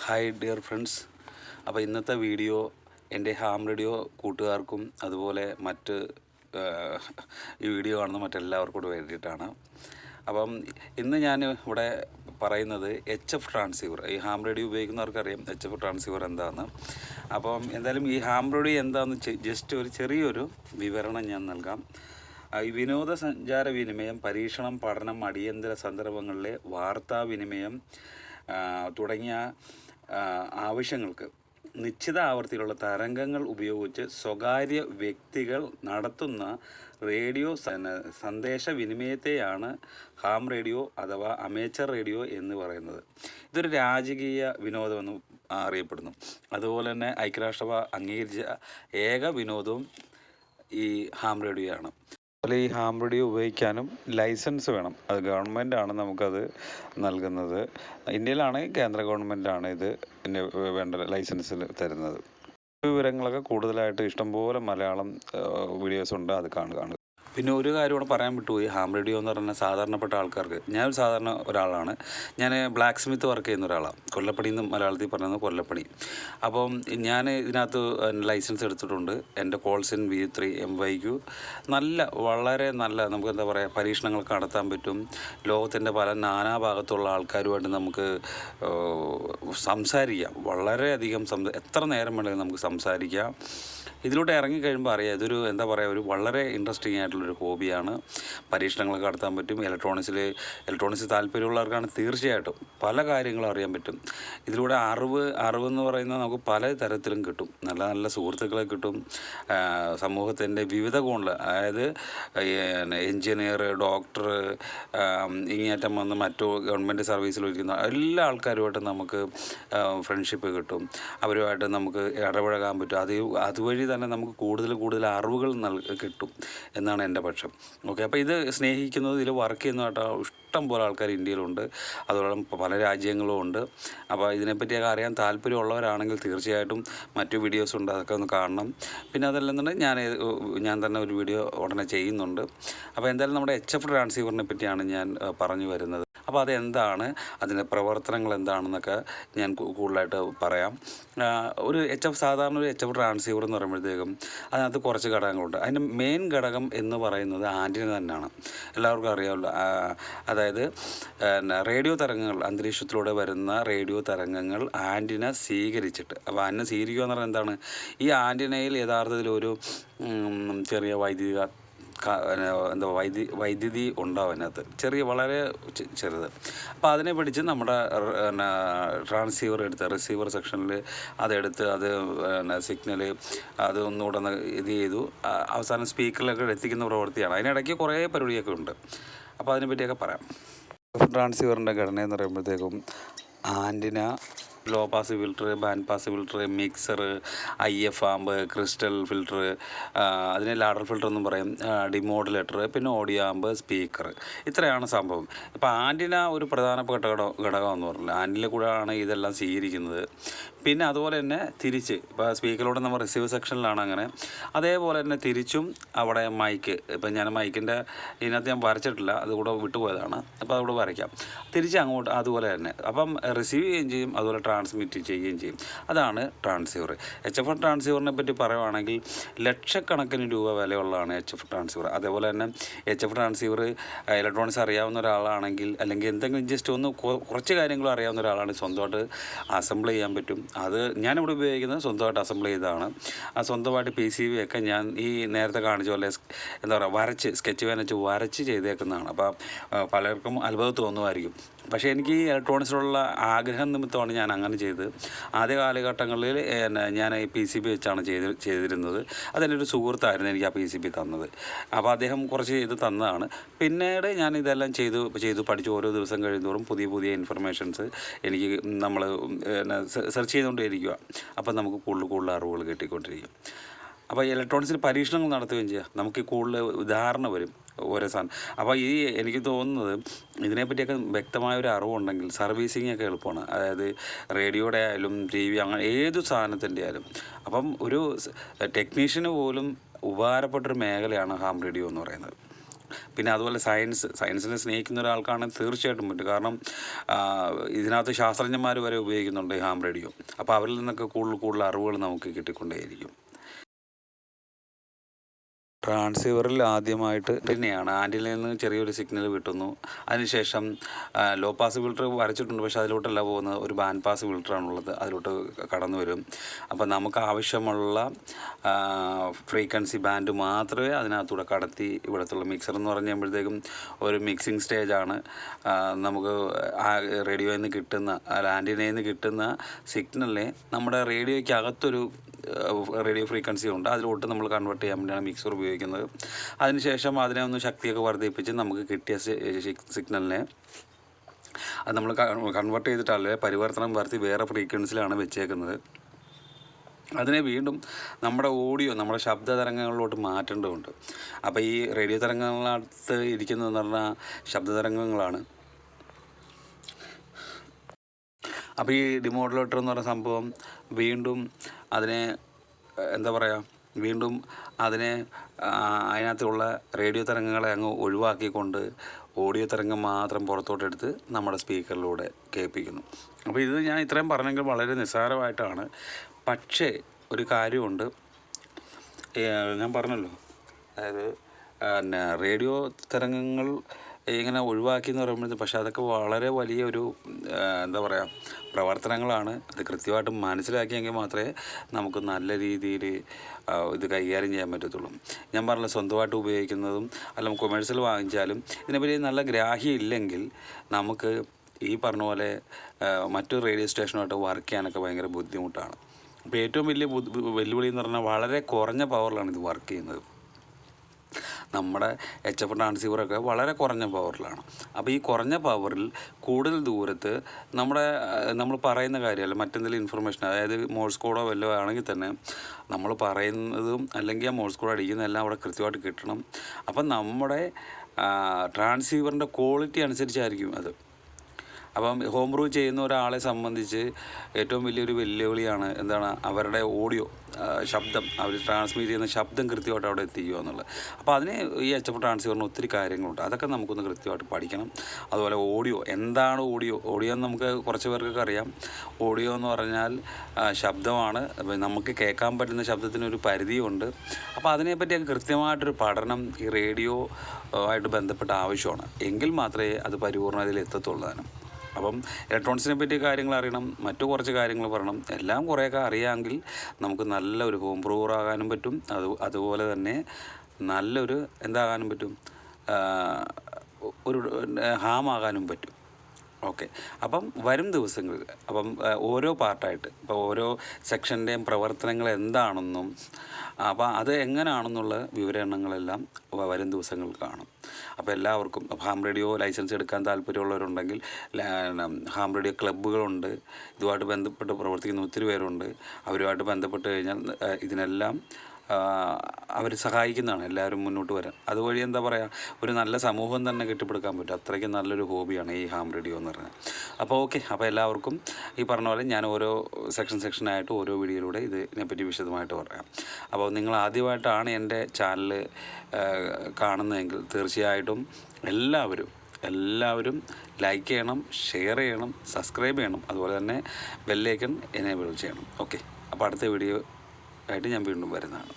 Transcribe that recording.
Hi dear friends. അപ്പോൾ ഇന്നത്തെ video എൻ്റെ ഹാം റേഡിയോ കൂട്ടുകാർക്കും അതുപോലെ മറ്റ് ഈ വീഡിയോ കാണുന്ന മറ്റെല്ലാവർക്കും കൂടെ വേണ്ടിയിട്ടാണ്. അപ്പം ഇന്ന് ഞാൻ ഇവിടെ പറയുന്നത് HF ട്രാൻസീവർ. ഈ ഹാം റേഡിയോ ഉപയോഗിക്കുന്നവർക്കറിയാം HF ട്രാൻസീവർ എന്താണെന്ന്. അപ്പം എന്തായാലും ഈ ഹാം റേഡിയോ എന്താണെന്ന് ജസ്റ്റ് ഒരു ചെറിയൊരു വിവരണം ഞാൻ നൽകാം. ഈ വിനോദസഞ്ചാര വിനിമയം, പരീക്ഷണം, പഠനം, അടിയന്തര സന്ദർഭങ്ങളിലെ വാർത്താവിനിമയം തുടങ്ങിയ ആവശ്യങ്ങൾക്ക് നിശ്ചിത ആവൃത്തിയിലുള്ള തരംഗങ്ങൾ ഉപയോഗിച്ച് സ്വകാര്യ വ്യക്തികൾ നടത്തുന്ന റേഡിയോ സന്ദേശ വിനിമയത്തെയാണ് ഹാം റേഡിയോ അഥവാ അമേച്ചർ റേഡിയോ എന്ന് പറയുന്നത്. ഇതൊരു രാജകീയ വിനോദമെന്ന് അറിയപ്പെടുന്നു. അതുപോലെ തന്നെ ഐക്യരാഷ്ട്രസഭ അംഗീകരിച്ച ഏക വിനോദവും ഈ ഹാം റേഡിയോ ആണ്. അതുപോലെ ഈ ഹാം റേഡിയോ ഉപയോഗിക്കാനും ലൈസൻസ് വേണം. അത് ഗവൺമെൻറ്റാണ് നമുക്കത് നൽകുന്നത്. ഇന്ത്യയിലാണ് കേന്ദ്ര ഗവൺമെൻറ്റാണ് ഇത് വേണ്ട ലൈസൻസ് തരുന്നത്. വിവരങ്ങളൊക്കെ കൂടുതലായിട്ട് ഇഷ്ടംപോലെ മലയാളം വീഡിയോസ് ഉണ്ട്, അത് കാണുക. പിന്നെ ഒരു കാര്യം കൂടെ പറയാൻ വിട്ടുപോയി. ഹാം റേഡിയോ എന്ന് പറഞ്ഞാൽ സാധാരണപ്പെട്ട ആൾക്കാർക്ക്, ഞാനൊരു സാധാരണ ഒരാളാണ്. ഞാൻ ബ്ലാക്ക് സ്മിത്ത് വർക്ക് ചെയ്യുന്ന ഒരാളാണ്. കൊല്ലപ്പണി എന്ന് മലയാളത്തിൽ പറയുന്നത് കൊല്ലപ്പണി. അപ്പം ഞാൻ ഇതിനകത്ത് ലൈസൻസ് എടുത്തിട്ടുണ്ട്. എൻ്റെ കോൾസിൻ V3 MYQ വളരെ നല്ല, നമുക്ക് എന്താ പറയുക, പരീക്ഷണങ്ങളൊക്കെ നടത്താൻ പറ്റും. ലോകത്തിൻ്റെ പല നാനാഭാഗത്തുള്ള ആൾക്കാരുമായിട്ട് നമുക്ക് സംസാരിക്കാം. വളരെയധികം എത്ര നേരം വേണമെങ്കിലും നമുക്ക് സംസാരിക്കാം. ഇതിലൂടെ ഇറങ്ങിക്കഴിയുമ്പോൾ അറിയാം, ഇതൊരു എന്താ പറയുക, ഒരു വളരെ ഇൻട്രസ്റ്റിംഗ് ആയിട്ടുള്ളൊരു ഹോബിയാണ്. പരീക്ഷണങ്ങളൊക്കെ നടത്താൻ പറ്റും. ഇലക്ട്രോണിക്സ് താല്പര്യമുള്ളവർക്കാണ് തീർച്ചയായിട്ടും പല കാര്യങ്ങളും അറിയാൻ പറ്റും. ഇതിലൂടെ അറിവെന്ന് പറയുന്നത് നമുക്ക് പല തരത്തിലും കിട്ടും. നല്ല നല്ല സുഹൃത്തുക്കളെ കിട്ടും. സമൂഹത്തിൻ്റെ വിവിധ കോണിൽ, അതായത് എൻജിനീയർ, ഡോക്ടർ, ഇങ്ങേറ്റം വന്ന് മറ്റു ഗവൺമെൻറ് സർവീസിലിരിക്കുന്ന എല്ലാ ആൾക്കാരുമായിട്ട് നമുക്ക് ഫ്രണ്ട്ഷിപ്പ് കിട്ടും. അവരുമായിട്ട് നമുക്ക് ഇടപഴകാൻ പറ്റും. അതുവഴി തന്നെ നമുക്ക് കൂടുതൽ അറിവുകൾ കിട്ടും എന്നാണ് എൻ്റെ പക്ഷം. ഓക്കെ, അപ്പോൾ ഇത് സ്നേഹിക്കുന്നത്, ഇതിൽ വർക്ക് ചെയ്യുന്നതായിട്ട് ഇഷ്ടം പോലെ ആൾക്കാർ ഇന്ത്യയിലുണ്ട്. അതോടൊപ്പം പല രാജ്യങ്ങളും ഉണ്ട്. അപ്പോൾ ഇതിനെപ്പറ്റിയൊക്കെ അറിയാൻ താല്പര്യമുള്ളവരാണെങ്കിൽ തീർച്ചയായിട്ടും മറ്റു വീഡിയോസ് ഉണ്ട്, അതൊക്കെ ഒന്ന് കാണണം. പിന്നെ അതല്ലെന്നുണ്ടെങ്കിൽ ഞാൻ തന്നെ ഒരു വീഡിയോ ഉടനെ ചെയ്യുന്നുണ്ട്. അപ്പോൾ എന്തായാലും നമ്മുടെ HF ട്രാൻസീവറിനെ പറ്റിയാണ് ഞാൻ പറഞ്ഞു വരുന്നത്. അപ്പോൾ അതെന്താണ്, അതിൻ്റെ പ്രവർത്തനങ്ങൾ എന്താണെന്നൊക്കെ ഞാൻ കൂടുതലായിട്ട് പറയാം. സാധാരണ ഒരു HF ട്രാൻസീവർ എന്ന് പറയുമ്പോഴത്തേക്കും അതിനകത്ത് കുറച്ച് ഘടകങ്ങളുണ്ട്. അതിൻ്റെ മെയിൻ ഘടകം എന്ന് പറയുന്നത് ആൻറ്റിന തന്നെയാണ്. എല്ലാവർക്കും അറിയാമല്ലോ. അതായത് റേഡിയോ തരംഗങ്ങൾ, അന്തരീക്ഷത്തിലൂടെ വരുന്ന റേഡിയോ തരംഗങ്ങൾ ആൻറ്റിന സ്വീകരിച്ചിട്ട്, അപ്പോൾ ആൻറ്റിന സ്വീകരിക്കുക എന്ന് പറഞ്ഞാൽ എന്താണ്, ഈ ആൻറ്റിനയിൽ യഥാർത്ഥത്തിൽ ഒരു ചെറിയ വൈദ്യുതി ഉണ്ടാവും അതിനകത്ത്, വളരെ ചെറുത്. അപ്പോൾ അതിനെ പിടിച്ച് നമ്മുടെ ട്രാൻസീവർ എടുത്ത് റിസീവർ സെക്ഷനിൽ അതെടുത്ത് അത് സിഗ്നൽ അത് ഒന്നുകൂടെ ഇത് ചെയ്തു അവസാനം സ്പീക്കറിലൊക്കെ എത്തിക്കുന്ന പ്രവൃത്തിയാണ്. അതിനിടയ്ക്ക് കുറേ പരിപാടിയൊക്കെ ഉണ്ട്. അപ്പോൾ അതിനെ പറ്റിയൊക്കെ പറയാം. ട്രാൻസീവറിൻ്റെ ഘടന എന്ന് പറയുമ്പോഴത്തേക്കും antenna, low pass filter, band pass filter, mixer, IF amp, crystal filter, അതിനെ ലാഡർ ഫിൽറ്റർ എന്നും പറയും, ഡിമോഡുലേറ്റർ, പിന്നെ ഓഡിയോ ആമ്പ്, സ്പീക്കർ. ഇത്രയാണ് സംഭവം. ഇപ്പോൾ ആൻറ്റിന ഒരു പ്രധാനപ്പെട്ട ഘടകം എന്ന് പറഞ്ഞാൽ ആൻറ്റിന കൂടെയാണ് ഇതെല്ലാം സ്വീകരിക്കുന്നത്. പിന്നെ അതുപോലെ തന്നെ തിരിച്ച്, ഇപ്പോൾ സ്പീക്കറിലൂടെ നമ്മൾ റിസീവ് സെക്ഷനിലാണ് അങ്ങനെ, അതേപോലെ തന്നെ തിരിച്ചും അവിടെ മൈക്ക്, ഇപ്പം ഞാൻ മൈക്കിൻ്റെ ഇതിനകത്ത് ഞാൻ വരച്ചിട്ടില്ല, അതുകൂടെ വിട്ടുപോയതാണ്. അപ്പോൾ അതുകൂടെ വരയ്ക്കാം. തിരിച്ച് അങ്ങോട്ട് അതുപോലെ തന്നെ, അപ്പം റിസീവ് ചെയ്യുകയും ചെയ്യും, അതുപോലെ ട്രാൻസ്മിറ്റ് ചെയ്യുകയും ചെയ്യും. അതാണ് ട്രാൻസീവർ. HF ട്രാൻസീവറിനെ പറ്റി പറയുവാണെങ്കിൽ ലക്ഷക്കണക്കിന് രൂപ വിലയുള്ളതാണ് HF ട്രാൻസീവർ. അതേപോലെ തന്നെ HF ട്രാൻസീവർ ഇലക്ട്രോണിക്സ് അറിയാവുന്ന ഒരാളാണെങ്കിൽ, അല്ലെങ്കിൽ എന്തെങ്കിലും ജസ്റ്റ് ഒന്ന് കുറച്ച് കാര്യങ്ങളും അറിയാവുന്ന ഒരാളാണെങ്കിൽ സ്വന്തമായിട്ട് അസംബിൾ ചെയ്യാൻ പറ്റും. അത് ഞാനിവിടെ ഉപയോഗിക്കുന്നത് സ്വന്തമായിട്ട് അസംബിൾ ചെയ്തതാണ്. ആ സ്വന്തമായിട്ട് PCB ഒക്കെ ഞാൻ ഈ നേരത്തെ കാണിച്ച പോലെ എന്താ പറയുക, സ്കെച്ച് പെൻ വെച്ച് വരച്ച് ചെയ്തേക്കുന്നതാണ്. അപ്പോൾ പലർക്കും അത്ഭുതം തോന്നുമായിരിക്കും. പക്ഷേ എനിക്ക് ഈ ഇലക്ട്രോണിക്സിലുള്ള ആഗ്രഹം നിമിത്തമാണ് ഞാൻ അങ്ങനെ ചെയ്തത്. ആദ്യ കാലഘട്ടങ്ങളിൽ ഞാൻ ഈ PCB വെച്ചാണ് ചെയ്തിരുന്നത്. അതെൻ്റെ ഒരു സുഹൃത്തായിരുന്നു എനിക്ക് ആ PCB തന്നത്. അപ്പോൾ അദ്ദേഹം കുറച്ച് ചെയ്ത് തന്നതാണ്. പിന്നീട് ഞാൻ ഇതെല്ലാം ചെയ്തു പഠിച്ചു. ഓരോ ദിവസം കഴിയുന്തോറും പുതിയ ഇൻഫർമേഷൻസ് എനിക്ക് നമ്മൾ സെർച്ച് ചെയ്തുകൊണ്ടിരിക്കുക. അപ്പോൾ നമുക്ക് കൂടുതൽ അറിവുകൾ കിട്ടിക്കൊണ്ടിരിക്കും. അപ്പോൾ ഇലക്ട്രോണിക്സിൽ പരീക്ഷണങ്ങൾ നടത്തുകയും ചെയ്യാം. നമുക്ക് കൂടുതൽ ഉദാഹരണം വരും ഓരോ സാധനം. അപ്പോൾ എനിക്ക് തോന്നുന്നത് ഇതിനെപ്പറ്റിയൊക്കെ വ്യക്തമായൊരു അറിവുണ്ടെങ്കിൽ സർവീസിങ് ഒക്കെ എളുപ്പമാണ്. അതായത് റേഡിയോയുടെ ആയാലും TV, അങ്ങനെ ഏതു സാധനത്തിൻ്റെ ആയാലും. അപ്പം ഒരു ടെക്നീഷ്യന് പോലും ഉപകാരപ്പെട്ടൊരു മേഖലയാണ് ഹാം റേഡിയോ എന്ന് പറയുന്നത്. പിന്നെ അതുപോലെ സയൻസിനെ സ്നേഹിക്കുന്ന ഒരാൾക്കാണെങ്കിൽ തീർച്ചയായിട്ടും പറ്റും. കാരണം ഇതിനകത്ത് ശാസ്ത്രജ്ഞന്മാർ വരെ ഉപയോഗിക്കുന്നുണ്ട് ഈ ഹാം റേഡിയോ. അപ്പോൾ അവരിൽ നിന്നൊക്കെ കൂടുതൽ അറിവുകൾ നമുക്ക് കിട്ടിക്കൊണ്ടേയിരിക്കും. ട്രാൻസീവറിൽ ആദ്യമായിട്ട് തന്നെയാണ് ആൻറ്റിനയിൽ നിന്ന് ചെറിയൊരു സിഗ്നൽ കിട്ടുന്നു. അതിനുശേഷം ലോ പാസ് ഫിൽറ്റർ വരച്ചിട്ടുണ്ട്, പക്ഷേ അതിലോട്ടല്ല പോകുന്നത്, ഒരു ബാൻഡ് പാസ് ഫിൽറ്ററാണുള്ളത്, അതിലോട്ട് കടന്നു വരും. അപ്പോൾ നമുക്ക് ആവശ്യമുള്ള ഫ്രീക്വൻസി ബാൻഡ് മാത്രമേ അതിനകത്തൂടെ കടത്തി ഇവിടത്തുള്ള മിക്സർ എന്ന് പറഞ്ഞു കഴിയുമ്പോഴത്തേക്കും ഒരു മിക്സിംഗ് സ്റ്റേജാണ്. നമുക്ക് റേഡിയോയിൽ നിന്ന് കിട്ടുന്ന ആൻറ്റിനയിൽ നിന്ന് കിട്ടുന്ന സിഗ്നലിനെ നമ്മുടെ റേഡിയോയ്ക്ക് അകത്തൊരു റേഡിയോ ഫ്രീക്വൻസി ഉണ്ട്, അതിലോട്ട് നമ്മൾ കൺവേർട്ട് ചെയ്യാൻ വേണ്ടിയാണ് മിക്സർ ഉപയോഗിക്കുന്നത്. അതിനുശേഷം അതിനെ ഒന്ന് ശക്തിയൊക്കെ വർദ്ധിപ്പിച്ച് നമുക്ക് കിട്ടിയ സിഗ്നലിനെ അത് നമ്മൾ കൺവേർട്ട് ചെയ്തിട്ടല്ലേ പരിവർത്തനം വരുത്തി വേറെ ഫ്രീക്വൻസിയിലാണ് വെച്ചേക്കുന്നത്. അതിനെ വീണ്ടും നമ്മുടെ നമ്മുടെ ശബ്ദ തരംഗങ്ങളിലോട്ട് മാറ്റേണ്ടതുണ്ട്. അപ്പോൾ ഈ റേഡിയോ തരംഗങ്ങളകത്ത് ഇരിക്കുന്നതെന്ന് പറഞ്ഞാൽ ശബ്ദ തരംഗങ്ങളാണ്. അപ്പോൾ ഈ ഡിമോഡുലേറ്റർ എന്ന് പറയുന്ന സംഭവം വീണ്ടും അതിനെ വീണ്ടും അതിനെ അതിനകത്തുള്ള റേഡിയോ തരംഗങ്ങളെ അങ്ങ് ഒഴിവാക്കിക്കൊണ്ട് ഓഡിയോ തരംഗം മാത്രം പുറത്തോട്ടെടുത്ത് നമ്മുടെ സ്പീക്കറിലൂടെ കേൾപ്പിക്കുന്നു. അപ്പോൾ ഇത് ഞാൻ ഇത്രയും പറഞ്ഞെങ്കിൽ വളരെ നിസ്സാരമായിട്ടാണ്. പക്ഷേ ഒരു കാര്യമുണ്ട്, ഞാൻ പറഞ്ഞല്ലോ, അതായത് റേഡിയോ തരംഗങ്ങൾ ഇങ്ങനെ ഒഴിവാക്കി എന്ന് പറയുമ്പോഴത്തേക്ക്, പക്ഷേ അതൊക്കെ വളരെ വലിയൊരു പ്രവർത്തനങ്ങളാണ്. അത് കൃത്യമായിട്ട് മനസ്സിലാക്കിയെങ്കിൽ മാത്രമേ നമുക്ക് നല്ല രീതിയിൽ ഇത് കൈകാര്യം ചെയ്യാൻ പറ്റത്തുള്ളൂ. ഞാൻ പറഞ്ഞല്ലോ, സ്വന്തമായിട്ട് ഉപയോഗിക്കുന്നതും അല്ല കൊമേഴ്സ്യൽ വാങ്ങിച്ചാലും ഇതിനെപ്പറ്റി നല്ല ഗ്രാഹ്യം ഇല്ലെങ്കിൽ നമുക്ക് ഈ പറഞ്ഞ പോലെ മറ്റു റേഡിയോ സ്റ്റേഷനുമായിട്ട് വർക്ക് ചെയ്യാനൊക്കെ ഭയങ്കര ബുദ്ധിമുട്ടാണ്. അപ്പോൾ ഏറ്റവും വലിയ വെല്ലുവിളി എന്ന് പറഞ്ഞാൽ വളരെ കുറഞ്ഞ പവറിലാണ് ഇത് വർക്ക് ചെയ്യുന്നത്. നമ്മുടെ HF ട്രാൻസീവറൊക്കെ വളരെ കുറഞ്ഞ പവറിലാണ്. അപ്പോൾ ഈ കുറഞ്ഞ പവറിൽ കൂടുതൽ ദൂരത്ത് നമ്മൾ പറയുന്ന കാര്യമല്ല, മറ്റെന്തെങ്കിലും ഇൻഫർമേഷൻ, അതായത് മോഴ്സ് കോഡോ വല്ലതും ആണെങ്കിൽ തന്നെ നമ്മൾ പറയുന്നതും അല്ലെങ്കിൽ ആ മോഴ്സ് കോഡ് അടിക്കുന്നതെല്ലാം അവിടെ കൃത്യമായിട്ട് കിട്ടണം. അപ്പം നമ്മുടെ ട്രാൻസീവറിൻ്റെ ക്വാളിറ്റി അനുസരിച്ചായിരിക്കും അത്. അപ്പം ഹോം ബ്രൂ ചെയ്യുന്ന ഒരാളെ സംബന്ധിച്ച് ഏറ്റവും വലിയൊരു വെല്ലുവിളിയാണ് അവരുടെ ഓഡിയോ ശബ്ദം, അവർ ട്രാൻസ്മിറ്റ് ചെയ്യുന്ന ശബ്ദം കൃത്യമായിട്ട് അവിടെ എത്തിക്കുക എന്നുള്ളത്. അപ്പോൾ അതിന് ഈ HF ട്രാൻസ്സീവറിന് ഒത്തിരി കാര്യങ്ങളുണ്ട്, അതൊക്കെ നമുക്കൊന്ന് കൃത്യമായിട്ട് പഠിക്കണം. അതുപോലെ എന്താണ് ഓഡിയോ എന്ന് നമുക്ക് കുറച്ച് പേർക്കൊക്കെ അറിയാം. ഓഡിയോ എന്ന് പറഞ്ഞാൽ ശബ്ദമാണ്. നമുക്ക് കേൾക്കാൻ പറ്റുന്ന ശബ്ദത്തിനൊരു പരിധിയുണ്ട്. അപ്പോൾ അതിനെപ്പറ്റിയൊക്കെ കൃത്യമായിട്ടൊരു പഠനം ഈ റേഡിയോ ആയിട്ട് ബന്ധപ്പെട്ട ആവശ്യമാണ്. എങ്കിൽ മാത്രമേ അത് പരിപൂർണ്ണതയിൽ എത്തത്തുള്ളൂ. അപ്പം ഇലക്ട്രോണിക്സിനെ പറ്റി കാര്യങ്ങൾ അറിയണം, മറ്റു കുറച്ച് കാര്യങ്ങൾ പറയണം. എല്ലാം കുറേയൊക്കെ അറിയാമെങ്കിൽ നമുക്ക് നല്ലൊരു ഹോം ബ്രൂവറാകാനും പറ്റും. അതുപോലെ തന്നെ നല്ലൊരു എന്താകാനും പറ്റും, ഒരു ഹാമാകാനും പറ്റും. ഓക്കെ. അപ്പം വരും ദിവസങ്ങളിൽ ഓരോ പാർട്ടായിട്ട് ഇപ്പോൾ ഓരോ സെക്ഷൻ്റെയും പ്രവർത്തനങ്ങൾ എന്താണെന്നും അപ്പോൾ അത് എങ്ങനെയാണെന്നുള്ള വിവരണങ്ങളെല്ലാം വരും ദിവസങ്ങളിൽ കാണും. അപ്പോൾ എല്ലാവർക്കും ഹാം റേഡിയോ ലൈസൻസ് എടുക്കാൻ താല്പര്യമുള്ളവരുണ്ടെങ്കിൽ ഹാം റേഡിയോ ക്ലബ്ബുകളുണ്ട്, ഇതുമായിട്ട് ബന്ധപ്പെട്ട് പ്രവർത്തിക്കുന്ന ഒത്തിരി പേരുണ്ട്. അവരുമായിട്ട് ബന്ധപ്പെട്ട് കഴിഞ്ഞാൽ ഇതിനെല്ലാം അവർ സഹായിക്കുന്നതാണ് എല്ലാവരും മുന്നോട്ട് വരാൻ. അതുവഴി ഒരു നല്ല സമൂഹം തന്നെ കെട്ടിപ്പടുക്കാൻ പറ്റും. അത്രയ്ക്ക് നല്ലൊരു ഹോബിയാണ് ഈ ഹാം റേഡിയോ എന്ന് പറഞ്ഞാൽ. അപ്പോൾ ഓക്കെ. അപ്പോൾ എല്ലാവർക്കും ഈ പറഞ്ഞ പോലെ ഞാൻ ഓരോ സെക്ഷനായിട്ട് ഓരോ വീഡിയോയിലൂടെ ഇതിനെപ്പറ്റി വിശദമായിട്ട് പറയാം. അപ്പോൾ നിങ്ങൾ ആദ്യമായിട്ടാണ് എൻ്റെ ചാനൽ കാണുന്നതെങ്കിൽ തീർച്ചയായിട്ടും എല്ലാവരും ലൈക്ക് ചെയ്യണം, ഷെയർ ചെയ്യണം, സബ്സ്ക്രൈബ് ചെയ്യണം. അതുപോലെ തന്നെ ബെല്ലൈക്കൺ എനേബിൾ ചെയ്യണം. ഓക്കെ. അപ്പോൾ അടുത്ത വീഡിയോ ആയിട്ട് ഞാൻ വീണ്ടും വരുന്നതാണ്.